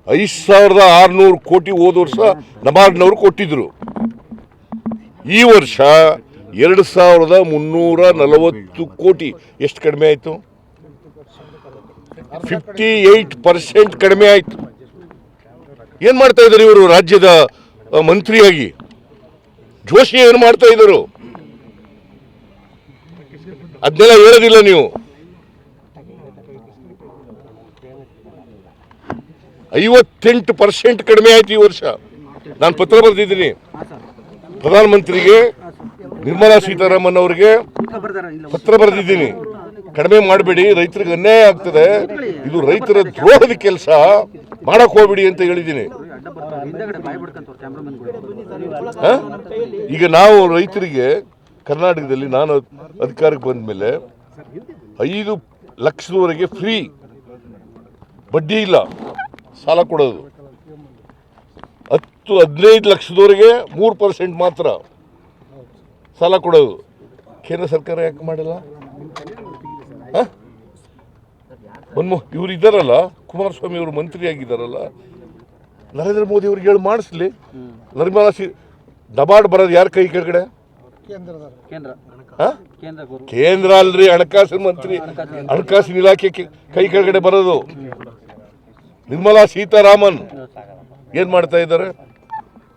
5,600 ಕೋಟಿ ಹೋದ ವರ್ಷ ನಬಾರ್ಡ್ನವರು ಕೊಟ್ಟಿದ್ರು. ಈ ವರ್ಷ 2,340 ಕೋಟಿ. ಎಷ್ಟು ಕಡಿಮೆ ಆಯಿತು? 58% ಕಡಿಮೆ ಆಯಿತು. ಏನು ಮಾಡ್ತಾ ಇದ್ದಾರೆ ಇವರು ರಾಜ್ಯದ ಮಂತ್ರಿಯಾಗಿ? ಜೋಶಿ ಏನು ಮಾಡ್ತಾ ಇದ್ದರು? ಅದನ್ನೆಲ್ಲ ಹೇಳೋದಿಲ್ಲ ನೀವು. 58% ಕಡಿಮೆ ಆಯ್ತು ಈ ವರ್ಷ. ನಾನು ಪತ್ರ ಬರೆದಿದ್ದೀನಿ ಪ್ರಧಾನಮಂತ್ರಿಗೆ, ನಿರ್ಮಲಾ ಸೀತಾರಾಮನ್ ಅವರಿಗೆ ಪತ್ರ ಬರೆದಿದ್ದೀನಿ. ಕಡಿಮೆ ಮಾಡಬೇಡಿ, ರೈತರಿಗೆ ಅನ್ಯಾಯ ಆಗ್ತದೆ, ಇದು ರೈತರ ದ್ರೋಹದ ಕೆಲಸ, ಮಾಡಕ್ ಹೋಗ್ಬಿಡಿ ಅಂತ ಹೇಳಿದ್ದೀನಿ. ಈಗ ನಾವು ರೈತರಿಗೆ ಕರ್ನಾಟಕದಲ್ಲಿ ನಾನು ಅಧಿಕಾರಕ್ಕೆ ಬಂದ ಮೇಲೆ 5 ಲಕ್ಷದವರೆಗೆ ಫ್ರೀ, ಬಡ್ಡಿ ಇಲ್ಲ ಸಾಲ ಕೊಡೋದು. 10-15 ಲಕ್ಷದವರೆಗೆ 3% ಮಾತ್ರ ಸಾಲ ಕೊಡೋದು. ಕೇಂದ್ರ ಸರ್ಕಾರ ಯಾಕೆ ಮಾಡಿಲ್ಲ? ಇವ್ರು ಇದ್ದಾರಲ್ಲ, ಕುಮಾರಸ್ವಾಮಿ ಅವರು ಮಂತ್ರಿ ಆಗಿದ್ದಾರಲ್ಲ, ನರೇಂದ್ರ ಮೋದಿ ಅವ್ರಿಗೆ ಹೇಳಿ ಮಾಡಿಸ್ಲಿ. ನಿರ್ಮಲಾ ನಬಾರ್ಡ್ ಬರೋದು ಯಾರ ಕೈ ಕೆಳಗಡೆ? ಕೇಂದ್ರ ಅಲ್ರಿ, ಹಣಕಾಸಿನ ಮಂತ್ರಿ, ಹಣಕಾಸಿನ ಇಲಾಖೆ ಕೈ ಕೆಳಗಡೆ ಬರೋದು. ನಿರ್ಮಲಾ ಸೀತಾರಾಮನ್ ಏನ್ ಮಾಡ್ತಾ ಇದ್ದಾರೆ?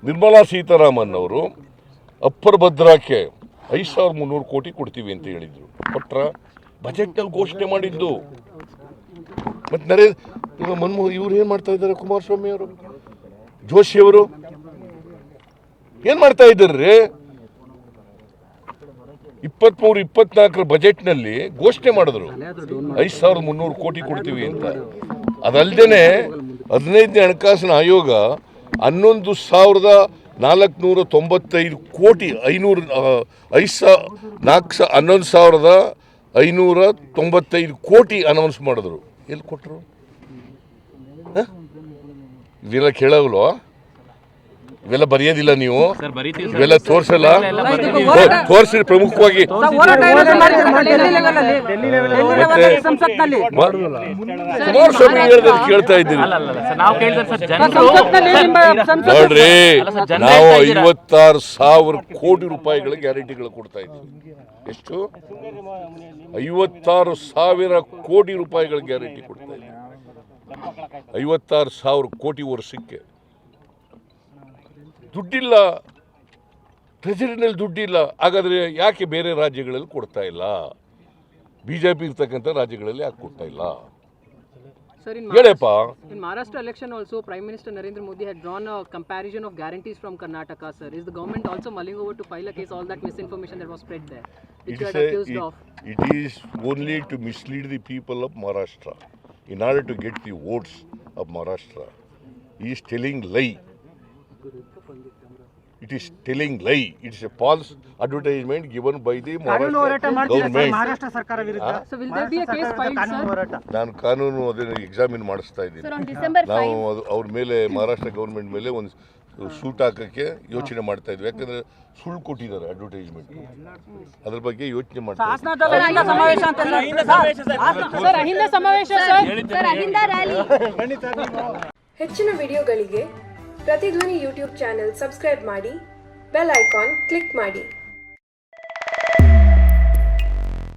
ನಿರ್ಮಲಾ ಸೀತಾರಾಮನ್ ಅವರು ಅಪ್ಪರ್ ಭದ್ರಾಕ್ಕೆ 5,300 ಕೋಟಿ ಕೊಡ್ತೀವಿ ಅಂತ ಹೇಳಿದ್ರು. ಕೊಟ್ರ? ಬಜೆಟ್ನಲ್ಲಿ ಘೋಷಣೆ ಮಾಡಿದ್ದು. ಮತ್ತೆ ಇವ್ರು ಏನ್ ಮಾಡ್ತಾ ಇದ್ದಾರೆ? ಕುಮಾರಸ್ವಾಮಿ ಅವರು, ಜೋಶಿ ಅವರು ಏನ್ ಮಾಡ್ತಾ ಇದ್ದಾರ್ರಿ? 23-24 ಬಜೆಟ್ನಲ್ಲಿ ಘೋಷಣೆ ಮಾಡಿದ್ರು 5,300 ಕೋಟಿ ಕೊಡ್ತೀವಿ ಅಂತ. ಅದಲ್ಲದೆ 15ನೇ ಹಣಕಾಸಿನ ಆಯೋಗ 11,495 ಕೋಟಿ 11,595 ಕೋಟಿ ಅನೌನ್ಸ್ ಮಾಡಿದ್ರು. ಎಲ್ಲಿ ಕೊಟ್ಟರು? ಇವೆಲ್ಲ ಕೇಳಲ್ವಾ? ಇವೆಲ್ಲ ಬರೆಯೋದಿಲ್ಲ ನೀವು? ಇವೆಲ್ಲ ತೋರಿಸಲ್ಲ? ತೋರಿಸಿ ಪ್ರಮುಖವಾಗಿ ಕುಮಾರಸ್ವಾಮಿ ಹೇಳಿದ್ರೆ ಕೇಳ್ತಾ ಇದ್ದೀವಿ ನೋಡ್ರಿ. ನಾವು 56,000 ಕೋಟಿ ರೂಪಾಯಿಗಳ ಗ್ಯಾರಂಟಿಗಳು ಕೊಡ್ತಾ ಇದ್ದೀವಿ. ಎಷ್ಟು? 56,000 ಕೋಟಿ ರೂಪಾಯಿಗಳ ಗ್ಯಾರಂಟಿ ಕೊಡ್ತಾ ಇದ್ದೀವಿ. 56,000 ಕೋಟಿ ವರ್ಷಕ್ಕೆ. ದುಡ್ಡಿಲ್ಲ, ಟ್ರೆಜರಿನಲ್ಲಿ ದುಡ್ಡಿಲ್ಲ. ಹಾಗಾದ್ರೆ ಯಾಕೆ ಬೇರೆ ರಾಜ್ಯಗಳಲ್ಲಿ ಕೊಡ್ತಾ ಇಲ್ಲ? ಬಿಜೆಪಿ ಇರ್ತಕ್ಕಂಥ ರಾಜ್ಯಗಳಲ್ಲಿ ಯಾಕೆ ಕೊಡ್ತಾ ಇಲ್ಲ? ಹೇಳಪ್ಪ. In Maharashtra election also, Prime Minister Narendra Modi had drawn a comparison of guarantees from Karnataka, sir. Is the government also mulling over to file a case all that misinformation that was spread there, which you had accused of? It is only to mislead the people of Maharashtra in order to get the votes of Maharashtra. He is telling lie. It is telling lie. It is a false advertisement given by the Maharashtra government. So will there be a case filed, sir? ನಾನು ಕಾನೂನು ಅದನ್ನು examine ಮಾಡಿಸ್ತಾ ಇದ್ದೀನಿ. ನಾವು ಅವ್ರ ಮೇಲೆ, Maharashtra government ಮೇಲೆ ಒಂದು ಶೂಟ್ ಹಾಕಕ್ಕೆ ಯೋಚನೆ ಮಾಡ್ತಾ ಇದ್ವಿ. ಯಾಕಂದ್ರೆ ಸುಳ್ಳು ಕೊಟ್ಟಿದ್ದಾರೆ ಅಡ್ವರ್ಟೈಸ್ಮೆಂಟ್. ಅದ್ರ ಬಗ್ಗೆ ಯೋಚನೆ ಮಾಡ್ತಾ ಹೆಚ್ಚಿನ ವಿಡಿಯೋಗಳಿಗೆ ಪ್ರತಿಧ್ವನಿ ಯೂಟ್ಯೂಬ್ ಚಾನೆಲ್ ಸಬ್ಸ್ಕ್ರೈಬ್ ಮಾಡಿ, ಬೆಲ್ ಐಕಾನ್ ಕ್ಲಿಕ್ ಮಾಡಿ.